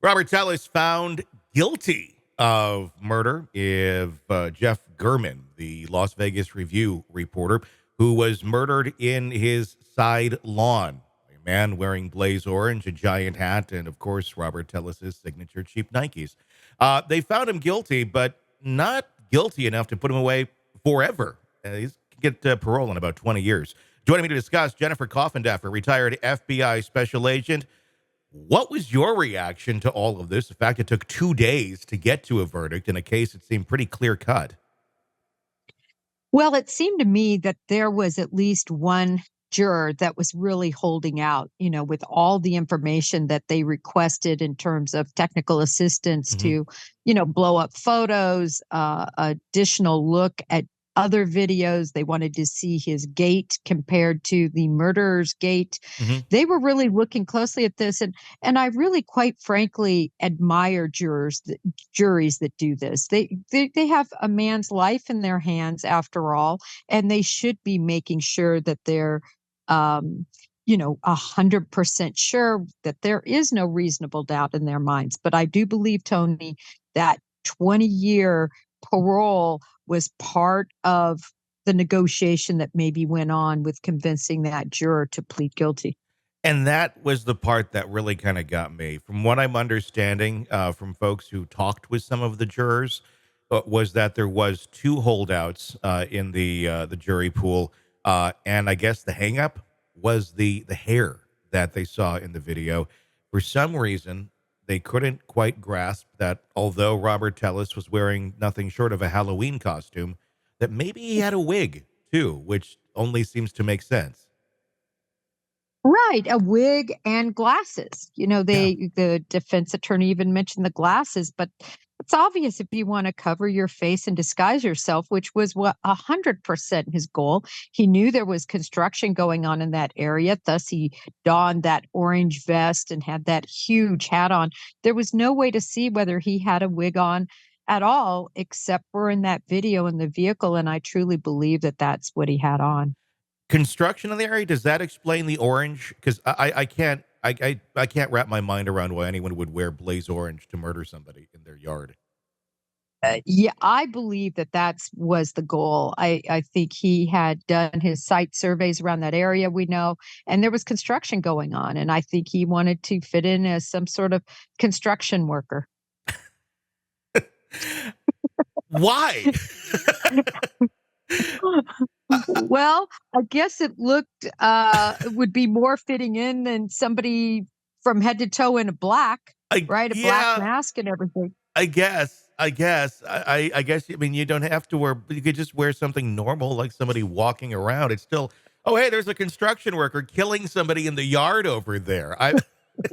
Robert Tellis found guilty of murder of Jeff Gurman, the Las Vegas Review reporter, who was murdered in his side lawn. A man wearing blaze orange, a giant hat, and of course, Robert Tellis's signature cheap Nikes. They found him guilty, but not guilty enough to put him away forever. He's get parole in about 20 years. Joining me to discuss, Jennifer Coffindaffer, retired FBI special agent. What was your reaction to all of this? The fact it took 2 days to get to a verdict in a case that seemed pretty clear cut. Well, it seemed to me that there was at least one juror that was really holding out, with all the information that they requested in terms of technical assistance to, blow up photos, additional look at other videos. They wanted to see his gait compared to the murderer's gait. They were really looking closely at this. And I really, quite frankly, admire juries that do this. They have a man's life in their hands after all, and they should be making sure that they're 100% sure that there is no reasonable doubt in their minds. But I do believe, Tony, that 20-year parole was part of the negotiation that maybe went on with convincing that juror to plead guilty. And that was the part that really kind of got me. From what I'm understanding from folks who talked with some of the jurors, was that there was two holdouts in the jury pool. And I guess the hang-up was the hair that they saw in the video. For some reason, they couldn't quite grasp that although Robert Tellis was wearing nothing short of a Halloween costume, that maybe he had a wig too, which only seems to make sense. Right, a wig and glasses. The defense attorney even mentioned the glasses, but it's obvious if you want to cover your face and disguise yourself, which was 100% his goal. He knew there was construction going on in that area, thus he donned that orange vest and had that huge hat on. There was no way to see whether he had a wig on at all, except for in that video in the vehicle, and I truly believe that that's what he had on. Construction in the area, does that explain the orange? Because I can't wrap my mind around why anyone would wear blaze orange to murder somebody in their yard. Yeah, I believe that was the goal. I think he had done his site surveys around that area, we know, and there was construction going on. And I think he wanted to fit in as some sort of construction worker. Why? Well, I guess it would be more fitting in than somebody from head to toe in black, right? A black mask and everything. I guess. I guess. I mean, you don't have to wear. You could just wear something normal, like somebody walking around. It's still. Oh, hey, there's a construction worker killing somebody in the yard over there.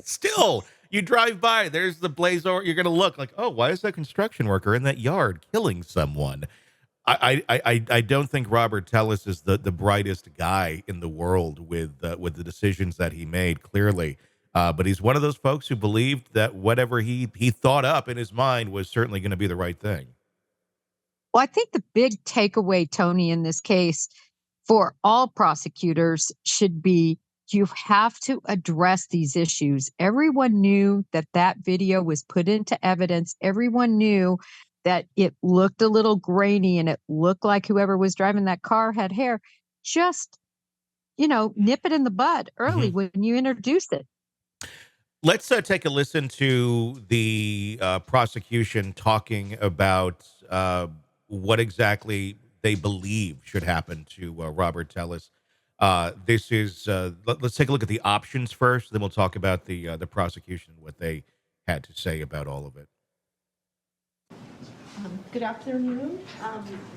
Still, you drive by. There's the blaze. Or you're gonna look like, oh, why is that construction worker in that yard killing someone? I don't think Robert Tellis is the brightest guy in the world with the decisions that he made, clearly. But he's one of those folks who believed that whatever he thought up in his mind was certainly going to be the right thing. Well, I think the big takeaway, Tony, in this case for all prosecutors should be you have to address these issues. Everyone knew that video was put into evidence. Everyone knew that it looked a little grainy and it looked like whoever was driving that car had hair. Just, nip it in the bud early when you introduce it. Let's take a listen to the prosecution talking about what exactly they believe should happen to Robert Tellis. This is let's take a look at the options first, then we'll talk about the prosecution, what they had to say about all of it. Good afternoon.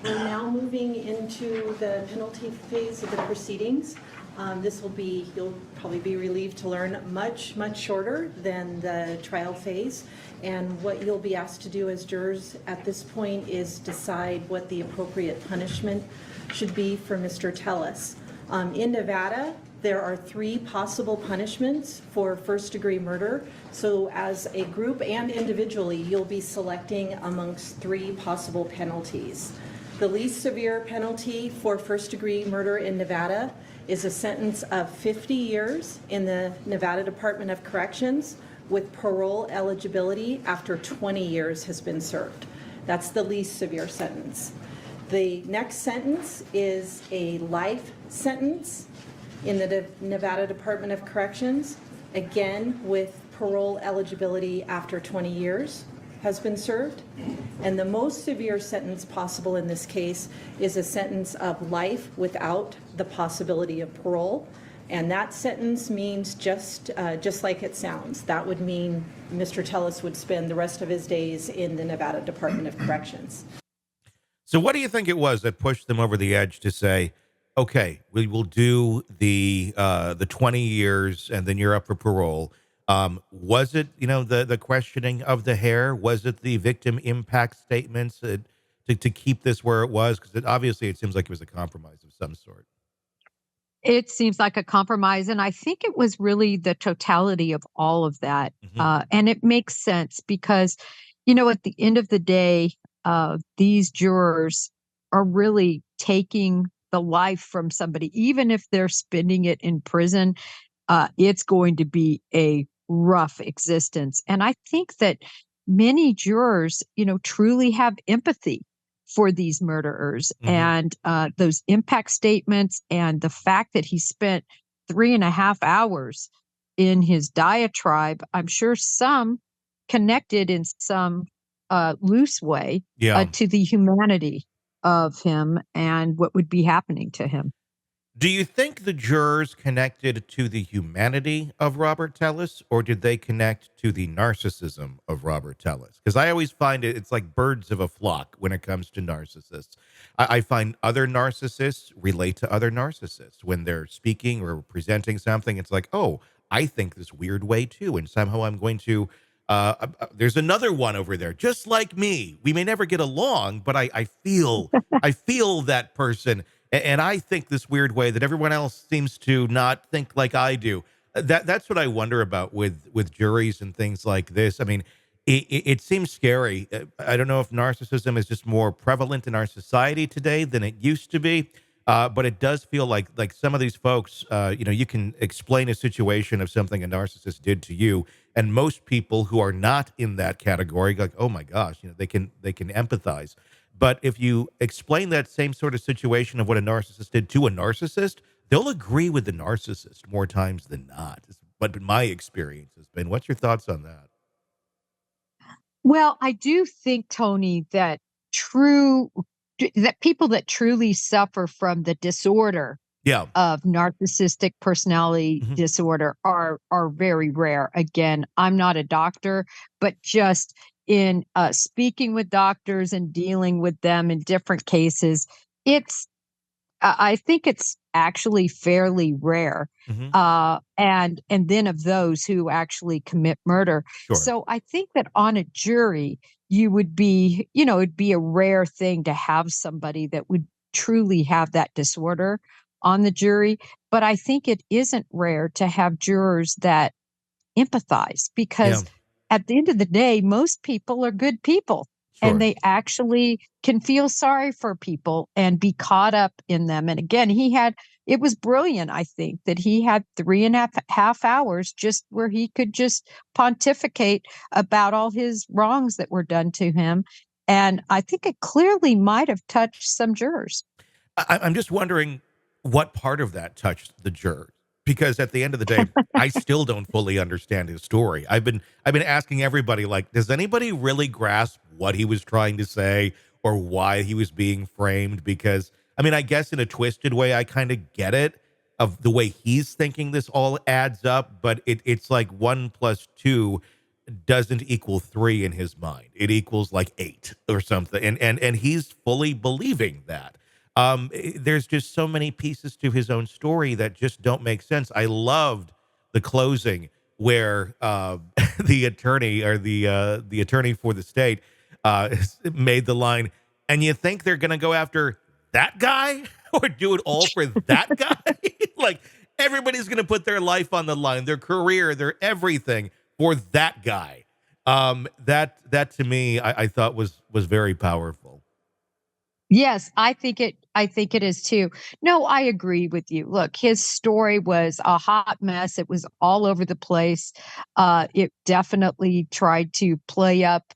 We're now moving into the penalty phase of the proceedings. You'll probably be relieved to learn much shorter than the trial phase. And what you'll be asked to do as jurors at this point is decide what the appropriate punishment should be for Mr. Tellis. In Nevada, there are 3 possible punishments for first-degree murder. So as a group and individually, you'll be selecting amongst 3 possible penalties. The least severe penalty for first-degree murder in Nevada is a sentence of 50 years in the Nevada Department of Corrections with parole eligibility after 20 years has been served. That's the least severe sentence. The next sentence is a life sentence in the Nevada Department of Corrections, again with parole eligibility after 20 years has been served. And the most severe sentence possible in this case is a sentence of life without the possibility of parole. And that sentence means just like it sounds. That would mean Mr. Tellis would spend the rest of his days in the Nevada Department of Corrections. So what do you think it was that pushed them over the edge to say, okay, we will do the 20 years and then you're up for parole? Was it, the questioning of the hair? Was it the victim impact statements to keep this where it was? Because obviously it seems like it was a compromise of some sort. It seems like a compromise, and I think it was really the totality of all of that. And it makes sense because, at the end of the day, these jurors are really taking the life from somebody. Even if they're spending it in prison, it's going to be a rough existence. And I think that many jurors, truly have empathy for these murderers, and those impact statements and the fact that he spent 3.5 hours in his diatribe. I'm sure some connected in some loose way to the humanity of him and what would be happening to him. Do you think the jurors connected to the humanity of Robert Tellis, or did they connect to the narcissism of Robert Tellis? Because I always find it's like birds of a flock when it comes to narcissists. I find other narcissists relate to other narcissists when they're speaking or presenting something. It's like, oh, I think this weird way too, and somehow I'm going to. There's another one over there, just like me. We may never get along, but I feel I feel that person. And I think this weird way that everyone else seems to not think like I do. That's what I wonder about with juries and things like this. I mean, it seems scary. I don't know if narcissism is just more prevalent in our society today than it used to be. But it does feel like some of these folks, you can explain a situation of something a narcissist did to you, and most people who are not in that category go like, oh my gosh, they can empathize. But if you explain that same sort of situation of what a narcissist did to a narcissist, they'll agree with the narcissist more times than not. But my experience has been. What's your thoughts on that? Well, I do think, Tony, that people that truly suffer from the disorder of narcissistic personality disorder are very rare. Again, I'm not a doctor, but just in speaking with doctors and dealing with them in different cases, I think it's actually fairly rare. And then of those who actually commit murder. Sure. So I think that on a jury, it'd be a rare thing to have somebody that would truly have that disorder on the jury. But I think it isn't rare to have jurors that empathize, because at the end of the day, most people are good people. Sure. And they actually can feel sorry for people and be caught up in them. And again, it was brilliant, I think, that he had 3.5 hours just where he could just pontificate about all his wrongs that were done to him. And I think it clearly might have touched some jurors. I'm just wondering what part of that touched the jurors. Because at the end of the day, I still don't fully understand his story. I've been asking everybody, like, does anybody really grasp what he was trying to say or why he was being framed? Because, I mean, I guess in a twisted way, I kind of get it of the way he's thinking this all adds up, but it's like 1 + 2 doesn't equal 3 in his mind. It equals like 8 or something. And he's fully believing that. There's just so many pieces to his own story that just don't make sense. I loved the closing where the attorney or the attorney for the state made the line, and you think they're going to go after that guy or do it all for that guy? Like, everybody's going to put their life on the line, their career, their everything for that guy. That to me, I thought was very powerful. Yes, I think it is too. No, I agree with you. Look, his story was a hot mess. It was all over the place. It definitely tried to play up,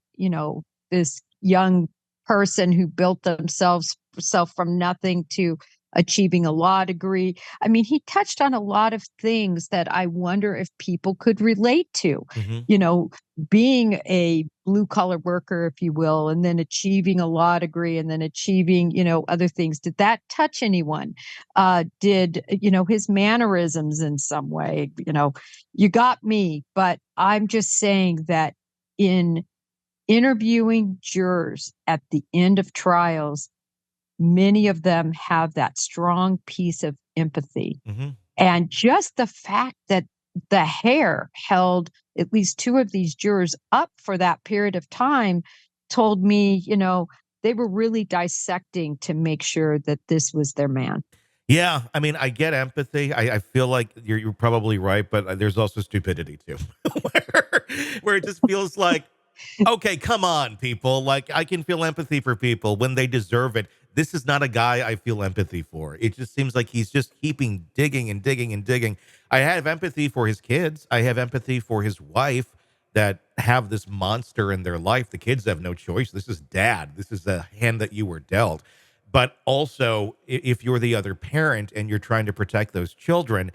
this young person who built themselves self from nothing to achieving a law degree. I mean, he touched on a lot of things that I wonder if people could relate to. Hmm. You know, being a blue collar worker, if you will, and then achieving a law degree and then achieving, other things. Did that touch anyone? Did, his mannerisms in some way, you got me. But I'm just saying that in interviewing jurors at the end of trials, many of them have that strong piece of empathy, Hmm. and just the fact that the hair held at least two of these jurors up for that period of time told me, they were really dissecting to make sure that this was their man. Yeah, I mean, I get empathy. I feel like you're probably right, but there's also stupidity too, where it just feels like, okay, come on, people. Like, I can feel empathy for people when they deserve it. This is not a guy I feel empathy for. It just seems like he's just keeping digging and digging and digging. I have empathy for his kids. I have empathy for his wife that have this monster in their life. The kids have no choice. This is dad. This is the hand that you were dealt. But also, if you're the other parent and you're trying to protect those children,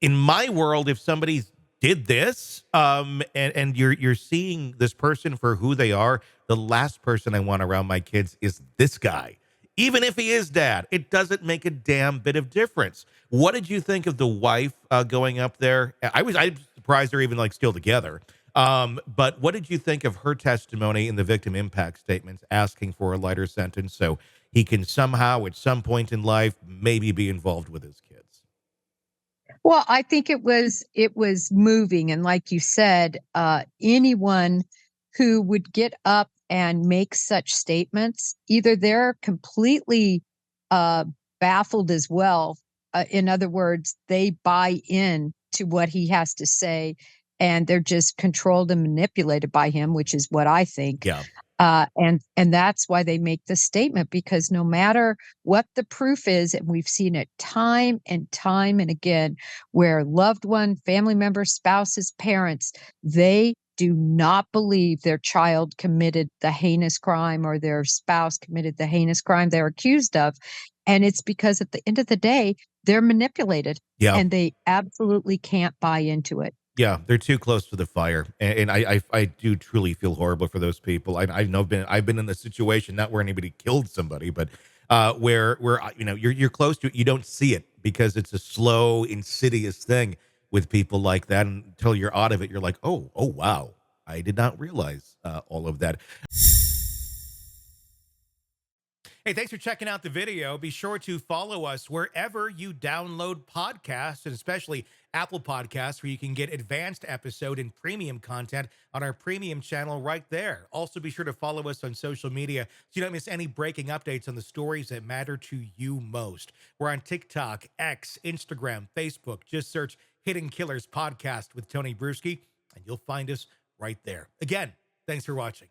in my world, if somebody did this, and you're seeing this person for who they are, the last person I want around my kids is this guy. Even if he is dad, it doesn't make a damn bit of difference. What did you think of the wife going up there? I'm surprised they're even like still together. But what did you think of her testimony in the victim impact statements, asking for a lighter sentence so he can somehow, at some point in life, maybe be involved with his kids? Well, I think it was moving, and like you said, anyone who would get up and make such statements, either they're completely uh, baffled as well. In other words, they buy in to what he has to say, and they're just controlled and manipulated by him, which is what I think. Yeah. And that's why they make the statement, because no matter what the proof is, and we've seen it time and again, where loved one, family members, spouses, parents, they do not believe their child committed the heinous crime or their spouse committed the heinous crime they're accused of. And it's because at the end of the day, they're manipulated Yeah. and they absolutely can't buy into it. Yeah, they're too close to the fire, and I do truly feel horrible for those people. I know I've been in the situation, not where anybody killed somebody, but where you're close to it, you don't see it because it's a slow, insidious thing with people like that. And until you're out of it, you're like, oh wow, I did not realize all of that. Hey, thanks for checking out the video. Be sure to follow us wherever you download podcasts, and especially Apple Podcasts, where you can get advanced episode and premium content on our premium channel right there. Also, be sure to follow us on social media so you don't miss any breaking updates on the stories that matter to you most. We're on TikTok, X, Instagram, Facebook. Just search Hidden Killers Podcast with Tony Brueski, and you'll find us right there. Again, thanks for watching.